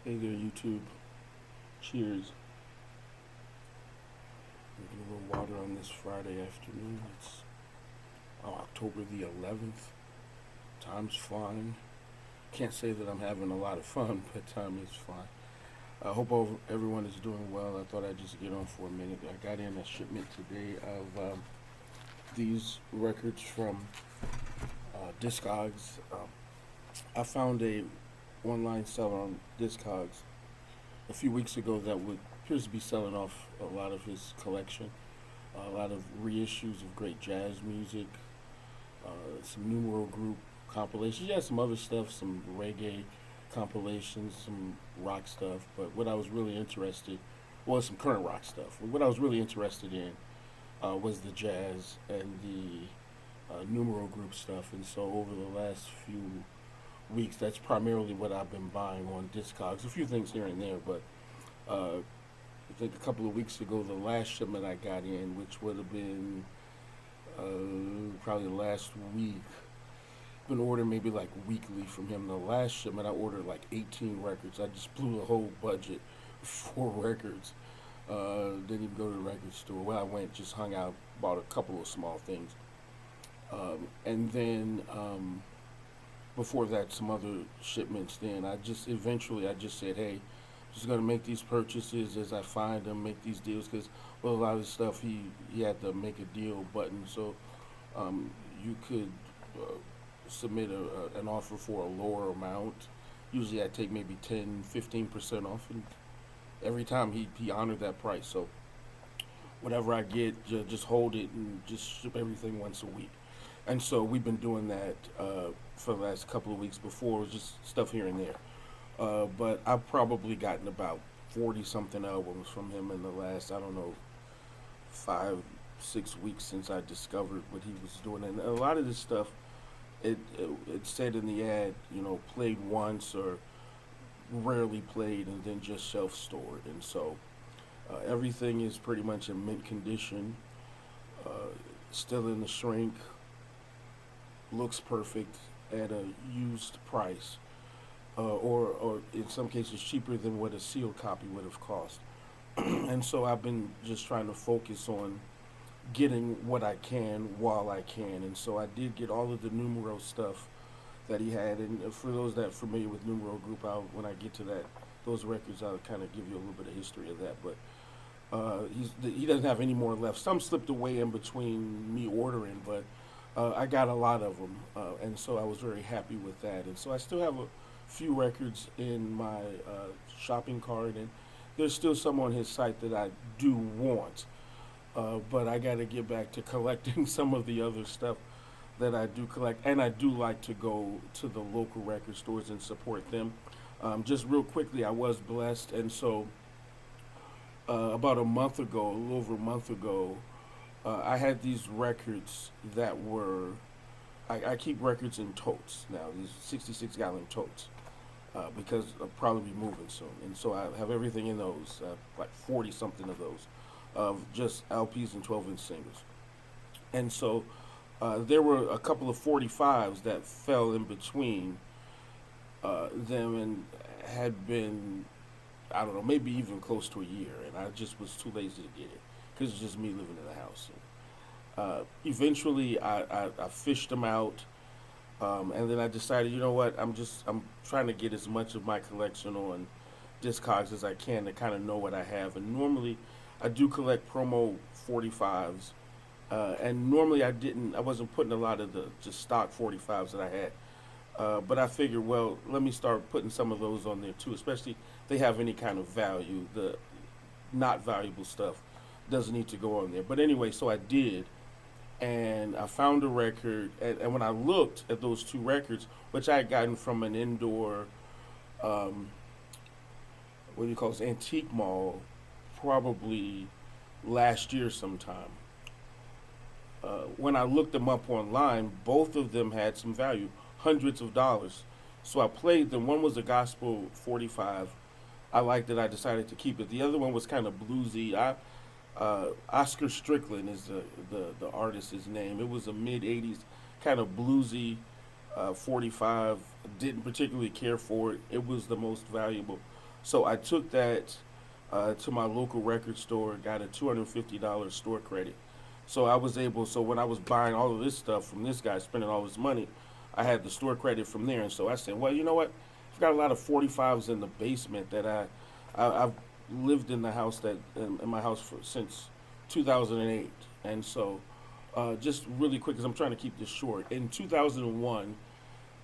Hey there, YouTube. Cheers. Drinking a little water on this Friday afternoon. It's October the 11th. Time's flying. Can't say that I'm having a lot of fun, but time is flying. I hope everyone is doing well. I thought I'd just get on for a minute. I got in a shipment today of these records from Discogs. I found a online seller on Discogs a few weeks ago that would appears to be selling off a lot of his collection, a lot of reissues of great jazz music, some numeral group compilations. Yeah, some other stuff, some reggae compilations, some rock stuff. But what I was really interested, well, some current rock stuff. What I was really interested in was the jazz and the numeral group stuff. And so over the last few weeks, that's primarily what I've been buying on Discogs. A few things here and there, but I think a couple of weeks ago, the last shipment I got in, which would have been probably last week, been ordering maybe like weekly from him. The last shipment I ordered like 18 records. I just blew the whole budget for records. Didn't even go to the record store. Well, I went, just hung out, bought a couple of small things, and then before that, some other shipments. Then I just said, hey, just gonna make these purchases as I find them, make these deals because well, a lot of the stuff he had to make a deal button, so you could submit an offer for a lower amount. Usually, I take maybe 10, 15% off, and every time he honored that price. So whatever I get, just hold it and just ship everything once a week. And so we've been doing that for the last couple of weeks. Before it was just stuff here and there. But I've probably gotten about 40 something albums from him in the last, I don't know, 5, 6 weeks since I discovered what he was doing. And a lot of this stuff, it said in the ad, played once or rarely played and then just shelf stored. And so everything is pretty much in mint condition, uh, still in the shrink, looks perfect at a used price, or in some cases cheaper than what a sealed copy would have cost. And so I've been just trying to focus on getting what I can while I can. And so I did get all of the numero stuff that he had. And for those that are familiar with numero group, when I get to those records, I'll kind of give you a little bit of history of that. But he doesn't have any more left. Some slipped away in between me ordering, but I got a lot of them, and so I was very happy with that. And so I still have a few records in my shopping cart, and there's still some on his site that I do want, but I got to get back to collecting some of the other stuff that I do collect, and I do like to go to the local record stores and support them. Just real quickly, I was blessed, and so about a month ago, a little over a month ago, I had these records that were. I keep records in totes now, these 66-gallon totes, because I'll probably be moving soon. And so I have everything in those, like 40 something of those, of just LPs and 12-inch singles. And so there were a couple of 45s that fell in between them and had been, I don't know, maybe even close to a year. And I just was too lazy to get it because it's just me living in the house. Eventually, I fished them out, and then I decided, you know what, I'm trying to get as much of my collection on Discogs as I can to kind of know what I have. And normally, I do collect promo 45s, and normally I wasn't putting a lot of the just stock 45s that I had. But I figured, well, let me start putting some of those on there too, especially if they have any kind of value. The not valuable stuff doesn't need to go on there. But anyway, so I did, and I found a record. And when I looked at those two records, which I had gotten from an indoor, um, what do you call this, antique mall, probably last year sometime. When I looked them up online, both of them had some value, hundreds of dollars. So I played them. One was a gospel 45. I liked it. I decided to keep it. The other one was kind of bluesy. Oscar Stricklin is the artist's name. It was a mid '80s kind of bluesy 45. Didn't particularly care for it. It was the most valuable. So I took that to my local record store, got a $250 store credit. So I was able. So when I was buying all of this stuff from this guy, spending all this money, I had the store credit from there. And so I said, well, you know what? I've got a lot of 45s in the basement that I've lived in the house that in my house since 2008, and so just really quick, because I'm trying to keep this short. In 2001,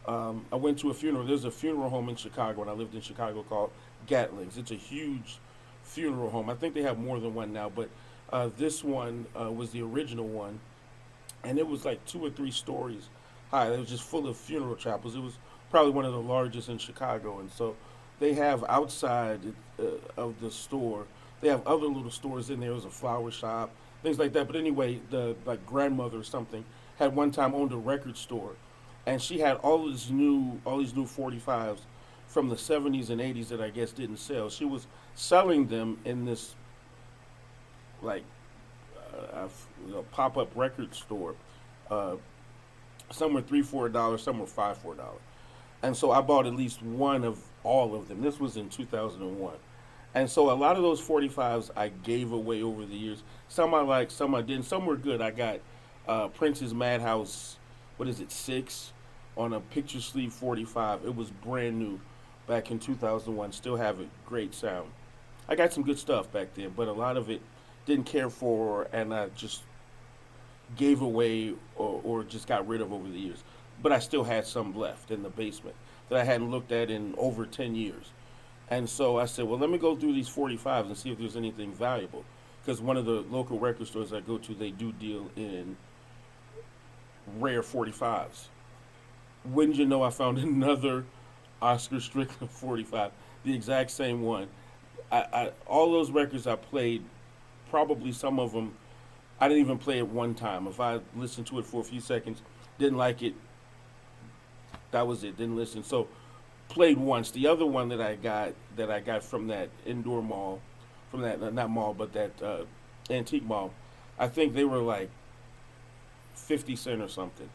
I went to a funeral. There's a funeral home in Chicago, and I lived in Chicago called Gatling's. It's a huge funeral home. I think they have more than one now, but this one was the original one, and it was like 2 or 3 stories high. It was just full of funeral chapels. It was probably one of the largest in Chicago, and so they have outside of the store. They have other little stores in there. There's a flower shop, things like that. But anyway, the like grandmother or something had one time owned a record store, and she had all these new 45s from the 70s and 80s that I guess didn't sell. She was selling them in this like pop up record store. Uh, some were $3 $4, some were $5 $4. And so I bought at least one of all of them. This was in 2001. And so a lot of those 45s I gave away over the years. Some I liked, some I didn't. Some were good. I got Prince's Madhouse, what is it, 6 on a picture sleeve 45. It was brand new back in 2001. Still have it. Great sound. I got some good stuff back then, but a lot of it didn't care for, and I just gave away or just got rid of over the years. But I still had some left in the basement that I hadn't looked at in over 10 years. And so I said, well, let me go through these 45s and see if there's anything valuable. Because one of the local record stores I go to, they do deal in rare 45s. Wouldn't you know, I found another Oscar Stricklin 45, the exact same one. All those records I played, probably some of them, I didn't even play it one time. If I listened to it for a few seconds, didn't like it, that was it. Didn't listen. So played once. The other one that I got from that indoor mall, from that not mall but that antique mall, I think they were like 50 cents or something.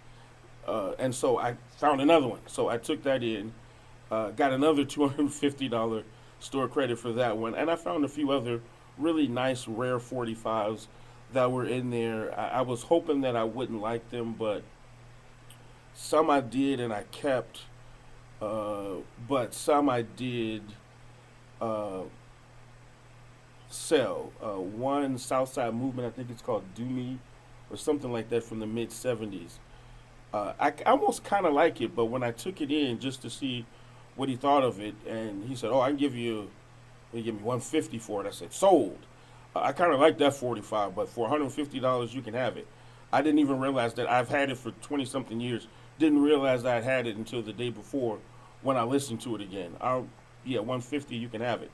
And so I found another one. So I took that in, got another $250 store credit for that one, and I found a few other really nice rare 45s that were in there. I was hoping that I wouldn't like them, but some I did and I kept. But some I did uh, sell. One Southside Movement, I think it's called Do Me, or something like that from the mid '70s. I almost kind of like it, but when I took it in just to see what he thought of it, and he said, "Oh, I can give you, he give me 150 for it." I said, "Sold." I kind of like that 45, but for $150 you can have it. I didn't even realize that I've had it for 20 something years. Didn't realize I had it until the day before when I listened to it again. Yeah, 150 you can have it.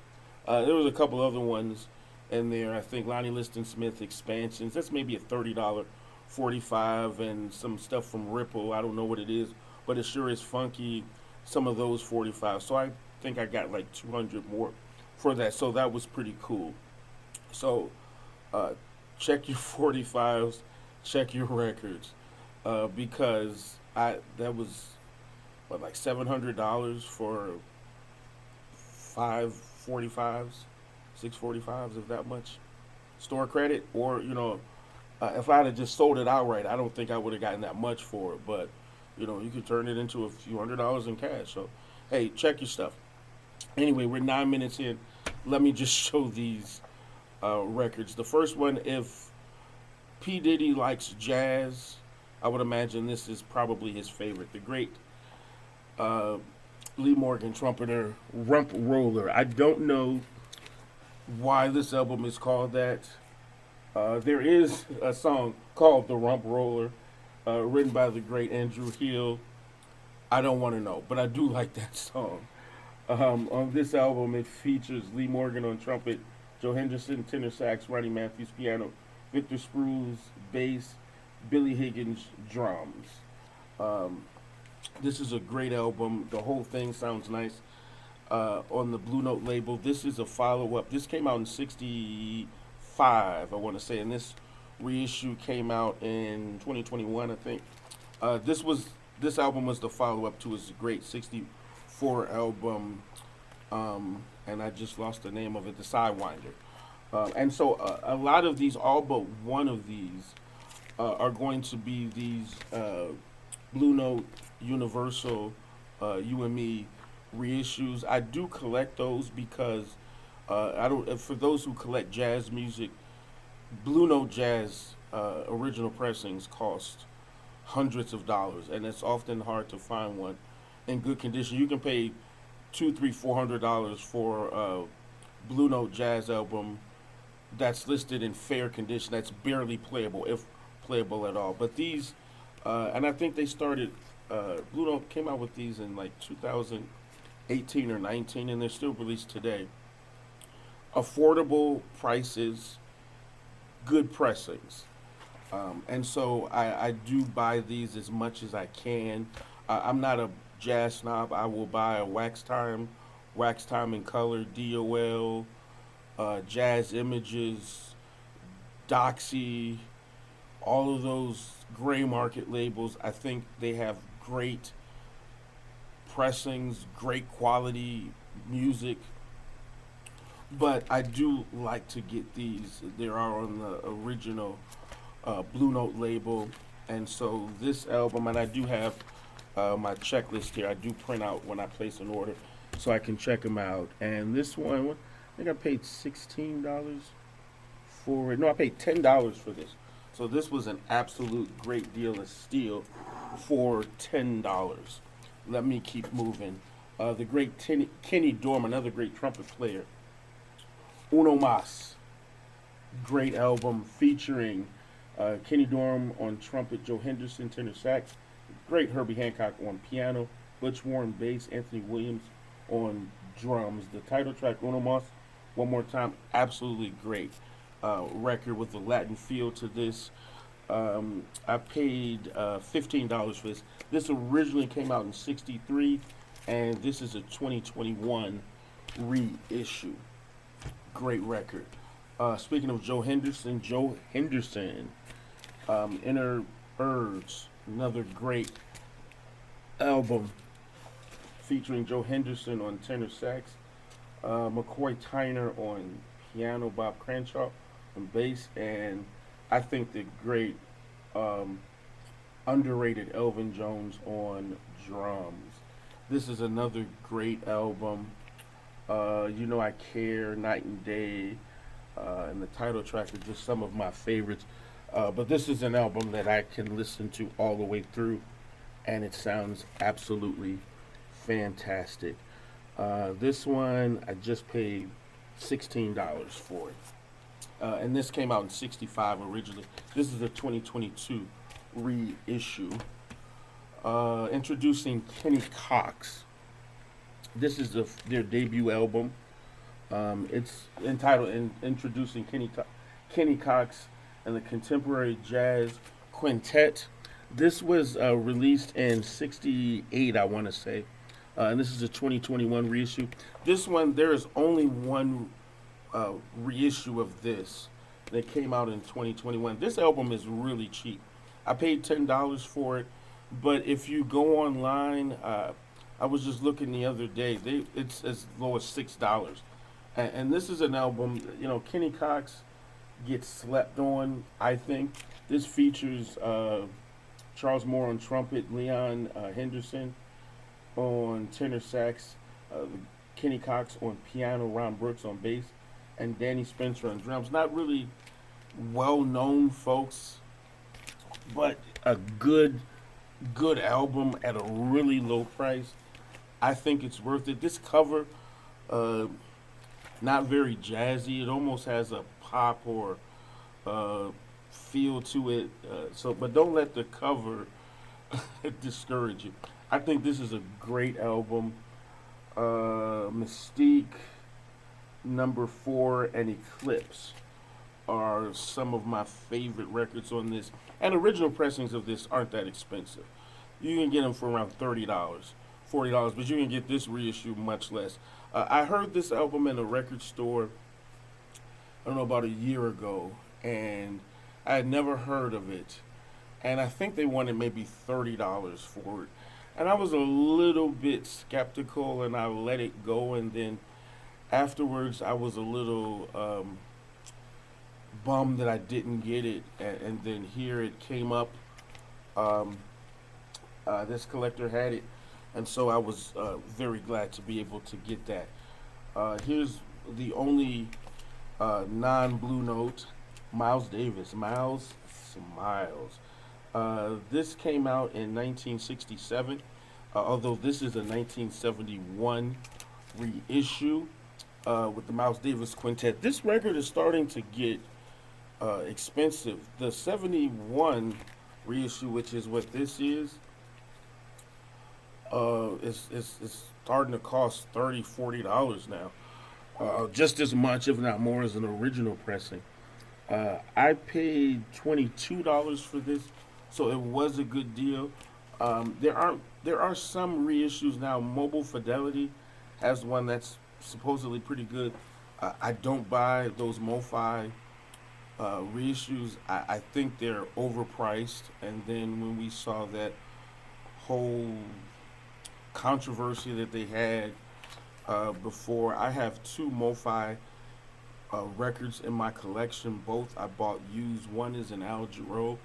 There was a couple other ones in there. I think Lonnie Liston Smith expansions. That's maybe a $30 45, and some stuff from Ripple. I don't know what it is, but it sure is funky. Some of those 45. So I think I got like 200 more for that. So that was pretty cool. So uh, check your 45s, check your records, because I that was what, like $700 for 5 45s, 6 45s, if that much store credit. Or if I had just sold it outright, I don't think I would have gotten that much for it. But you can turn it into a few $100s in cash. So hey, check your stuff. Anyway, we're 9 minutes in. Let me just show these records. The first one, if P. Diddy likes jazz, I would imagine this is probably his favorite. The great uh, Lee Morgan trumpeter, Rump Roller. I don't know why this album is called that. There is a song called The Rump Roller, written by the great Andrew Hill. I don't want to know, but I do like that song. On this album, it features Lee Morgan on trumpet, Joe Henderson tenor sax, Ronnie Matthews piano, Victor Spruce bass, Billy Higgins drums. Um, this is a great album. The whole thing sounds nice. On the Blue Note label, this is a follow-up. This came out in '65, I want to say, and this reissue came out in 2021, I think. This album was the follow-up to his great '64 album, and I just lost the name of it, the Sidewinder. And so a lot of these, all but one of these, are going to be these Blue Note Universal You and Me reissues. I do collect those because I don't. For those who collect jazz music, Blue Note Jazz original pressings cost hundreds of dollars, and it's often hard to find one in good condition. You can pay two, three, $400 for a Blue Note Jazz album that's listed in fair condition, that's barely playable, if playable at all. But these, and I think they started. Blue Note came out with these in like 2018 or 19, and they're still released today. Affordable prices, good pressings. And so I do buy these as much as I can. I'm not a jazz snob. I will buy a Wax Time in Color, DOL, Jazz Images, Doxy, all of those gray market labels. I think they have great pressings, great quality music. But I do like to get these. They are on the original Blue Note label. And so this album, and I do have my checklist here. I do print out when I place an order so I can check them out. And this one, I think I paid $16 for it. No, I paid $10 for this. So this was an absolute great deal of steal for $10. Let me keep moving. The great Kenny Dorm, another great trumpet player. Uno Mas, great album featuring Kenny Dorham on trumpet, Joe Henderson tenor sax, great Herbie Hancock on piano, Butch Warren bass, Anthony Williams on drums. The title track, Uno Mas, one more time, absolutely great record with the Latin feel to this. I paid $15 for this. This originally came out in '63, and this is a 2021 reissue. Great record. Speaking of Joe Henderson, Inner Birds, another great album featuring Joe Henderson on tenor sax, McCoy Tyner on piano, Bob Cranshaw on bass, and I think the great underrated Elvin Jones on drums. This is another great album. You Know I Care, Night and Day, and the title track are just some of my favorites. But this is an album that I can listen to all the way through, and it sounds absolutely fantastic. This one, I just paid $16 for it. And this came out in '65 originally. This is a 2022 reissue. Introducing Kenny Cox. This is their debut album. It's entitled Introducing Kenny Cox and the Contemporary Jazz Quintet. This was released in '68, I want to say. And this is a 2021 reissue. This one, there is only one reissue of this that came out in 2021. This album is really cheap. I paid $10 for it, but if you go online, I was just looking the other day. It's as low as $6, and this is an album. You know, Kenny Cox gets slept on. I think this features Charles Moore on trumpet, Leon Henderson on tenor sax, Kenny Cox on piano, Ron Brooks on bass, and Danny Spencer on drums. Not really well-known folks, but a good album at a really low price. I think it's worth it. This cover, not very jazzy. It almost has a pop or feel to it. But don't let the cover discourage you. I think this is a great album. Mystique, Number 4, and Eclipse are some of my favorite records on this. And original pressings of this aren't that expensive. You can get them for around $30, $40, but you can get this reissue much less. I heard this album in a record store, I don't know, about a year ago, and I had never heard of it. And I think they wanted maybe $30 for it. and I was a little bit skeptical, and I let it go, and then afterwards I was a little bummed that I didn't get it, and then here it came up. Um, this collector had it, and so I was very glad to be able to get that. Here's the only non-blue note, Miles Davis. Miles Smiles. This came out in 1967, although this is a 1971 reissue with the Miles Davis Quintet. This record is starting to get expensive. The 71 reissue, which is what this is starting to cost $30, $40 now. Just as much, if not more, as an original pressing. I paid $22 for this, so it was a good deal. There are some reissues now. Mobile Fidelity has one that's supposedly pretty good. I don't buy those MoFi reissues. I think they're overpriced. And then when we saw that whole controversy that they had before, I have two MoFi records in my collection. Both I bought used. One is an Al Jarreau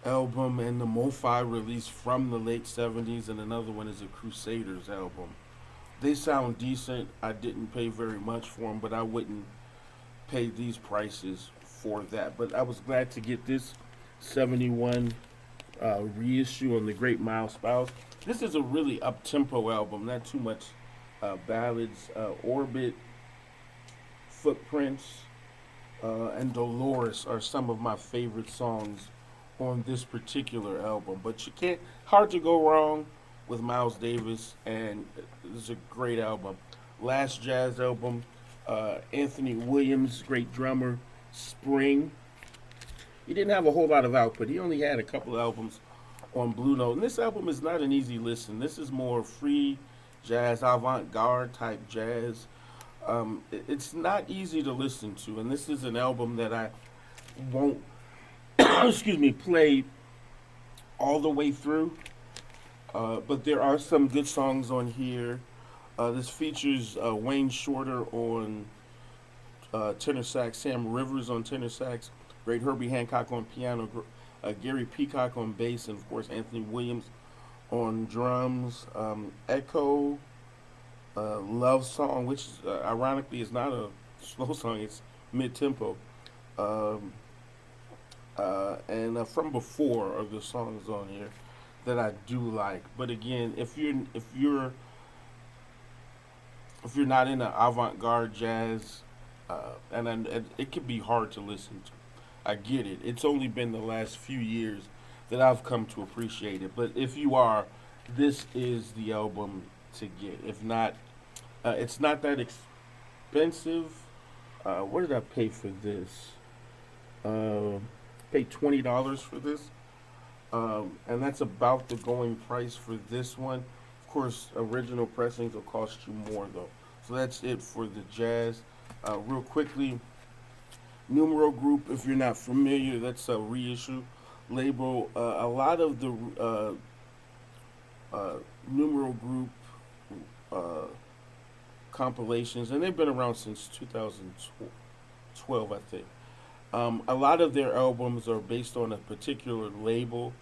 album and the MoFi release from the late 70s, and another one is a Crusaders album. They sound decent. I didn't pay very much for them, but I wouldn't pay these prices for that. But I was glad to get this 71 reissue on the Great Miles Spouse. This is a really up-tempo album, not too much ballads. Orbit, Footprints, and Dolores are some of my favorite songs on this particular album. But you can't, hard to go wrong with Miles Davis, and this is a great album. Last jazz album, Anthony Williams, great drummer, Spring. He didn't have a whole lot of output. He only had a couple albums on Blue Note. And this album is not an easy listen. This is more free jazz, avant-garde type jazz. It's not easy to listen to, and this is an album that I won't, excuse me, play all the way through. But there are some good songs on here. This features Wayne Shorter on tenor sax, Sam Rivers on tenor sax, great Herbie Hancock on piano, Gary Peacock on bass, and of course Anthony Williams on drums. Echo, Love Song, which ironically is not a slow song, it's mid-tempo. And From Before are the songs on here that I do like. But again, if you're not into avant-garde jazz, and it can be hard to listen to. I get it. It's only been the last few years that I've come to appreciate it. But if you are, this is the album to get. If not, it's not that expensive. What did I pay for this? Paid $20 for this, and that's about the going price for this one. Of course, original pressings will cost you more though. So that's it for the jazz. Real quickly, Numero Group, if you're not familiar, that's a reissue label. A lot of the Numero Group compilations, and they've been around since 2012, I think. A lot of their albums are based on a particular label,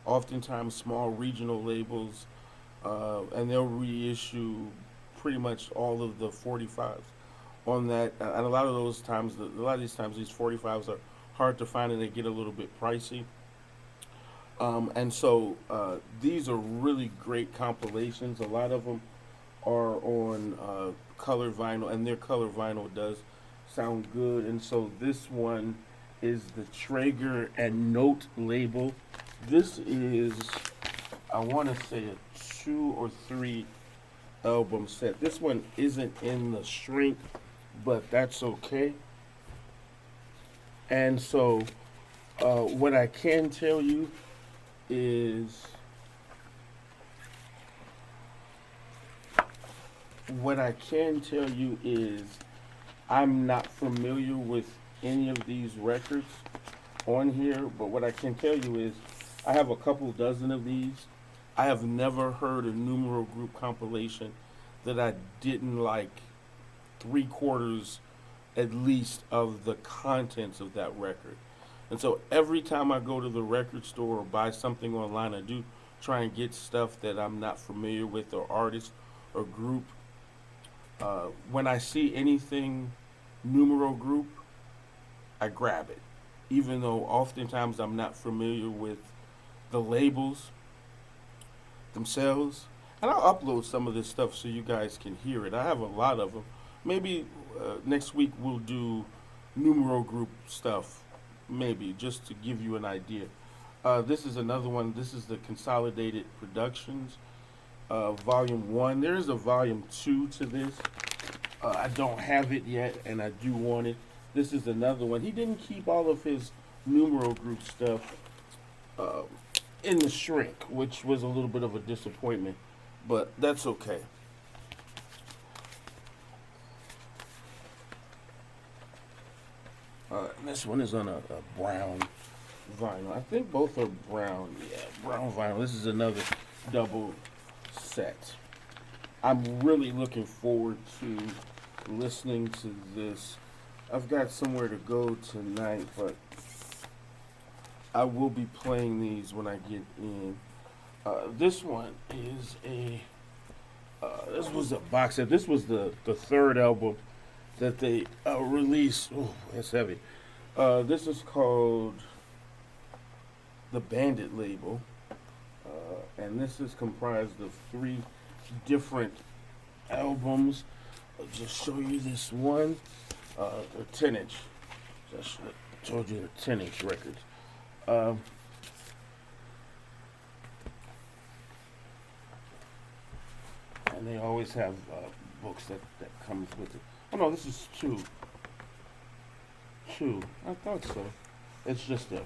oftentimes small regional labels, and they'll reissue pretty much all of the 45s on that. And a lot of these times, these 45s are hard to find, and they get a little bit pricey. And so these are really great compilations. A lot of them are on color vinyl, and their color vinyl does sound good. And so this one is the Traeger and Note label. This is, I want to say, a 2 or 3 album set. This one isn't in the shrink, but that's okay. And so what I can tell you is I'm not familiar with any of these records on here, but what I can tell you is I have a couple dozen of these, I have never heard a numeral group compilation that I didn't like three quarters at least of the contents of that record. And so every time I go to the record store or buy something online, I do try and get stuff that I'm not familiar with or artist or group. When I see anything numeral group, I grab it. Even though oftentimes I'm not familiar with the labels themselves. And I'll upload some of this stuff so you guys can hear it. I have a lot of them. Maybe next week we'll do numeral group stuff. Maybe just to give you an idea. This is another one. This is the Consolidated Productions, Volume 1. There is a Volume 2 to this. I don't have it yet, and I do want it. This is another one. He didn't keep all of his numeral group stuff uh, in the shrink, which was a little bit of a disappointment, but that's okay. This one is on a brown vinyl. I think both are brown. Yeah, brown vinyl. This is another double set. I'm really looking forward to listening to this. I've got somewhere to go tonight, but I will be playing these when I get in. This one is a. This was a box set. This was the third album that they released. Oh, that's heavy. This is called the Bandit label, and this is comprised of three different albums. I'll just show you this one. The 10-inch. Just told you the 10-inch records. Um, and they always have books that comes with it. Oh no, this is two. Two. I thought so. It's just a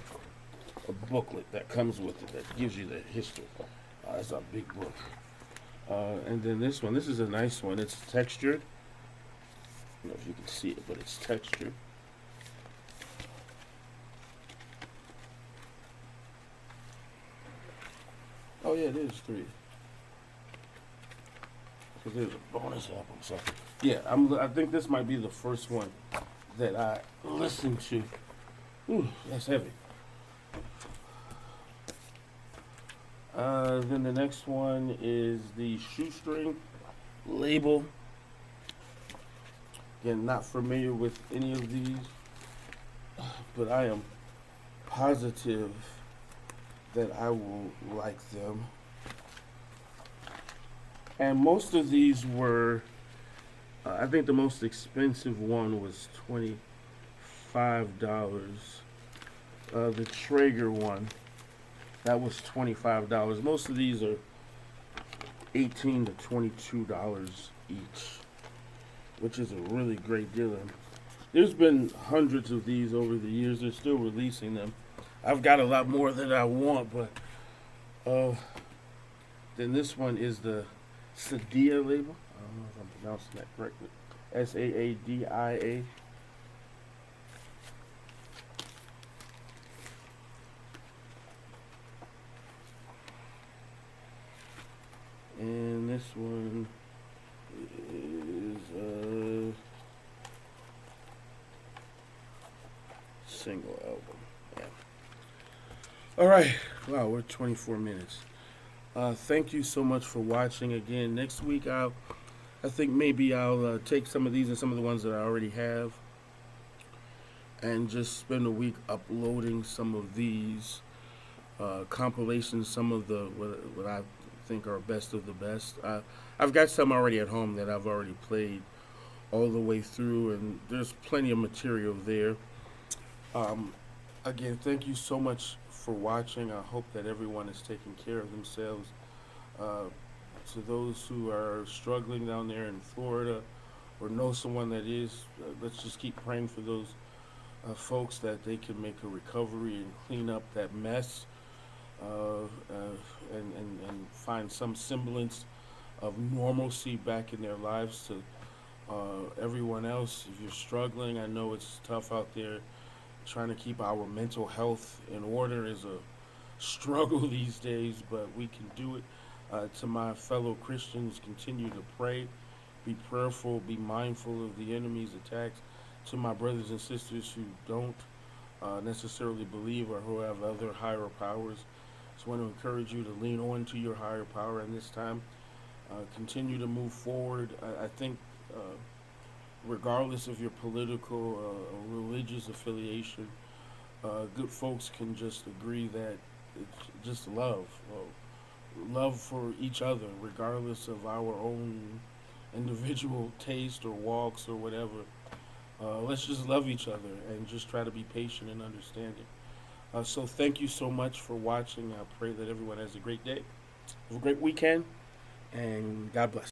booklet that comes with it that gives you the history. It's a big book. And then this one. This is a nice one. It's textured. I don't know if you can see it, but it's textured. Oh yeah, it is three. Because there's a bonus album. So yeah, I think this might be the first one that I listened to. Ooh, that's heavy. Then the next one is the Shoestring label. Again, not familiar with any of these, but I am positive that I will like them. And most of these were, I think the most expensive one was $25. The Traeger one, that was $25. Most of these are $18 to $22 each, which is a really great deal. And there's been hundreds of these over the years. They're still releasing them. I've got a lot more than I want, but then this one is the Sadia label. I don't know if I'm pronouncing that correctly. Saadia. And this one is a single album. Yeah. All right. Wow, we're 24 minutes. Thank you so much for watching. Again, next week I think maybe I'll take some of these and some of the ones that I already have, and just spend a week uploading some of these compilations, some of the what I think are best of the best. I've got some already at home that I've already played all the way through, and there's plenty of material there. Again, thank you so much for watching. I hope that everyone is taking care of themselves. To those who are struggling down there in Florida or know someone that is, let's just keep praying for those folks that they can make a recovery and clean up that mess, and find some semblance of normalcy back in their lives. To everyone else, if you're struggling, I know it's tough out there. Trying to keep our mental health in order is a struggle these days, but we can do it. To my fellow Christians, continue to pray, be prayerful, be mindful of the enemy's attacks. To my brothers and sisters who don't necessarily believe or who have other higher powers, just want to encourage you to lean on to your higher power in this time. Continue to move forward. I think, regardless of your political or religious affiliation, good folks can just agree that it's just love. Love for each other, regardless of our own individual taste or walks or whatever. Let's just love each other and just try to be patient and understanding. So thank you so much for watching. I pray that everyone has a great day. Have a great weekend, and God bless.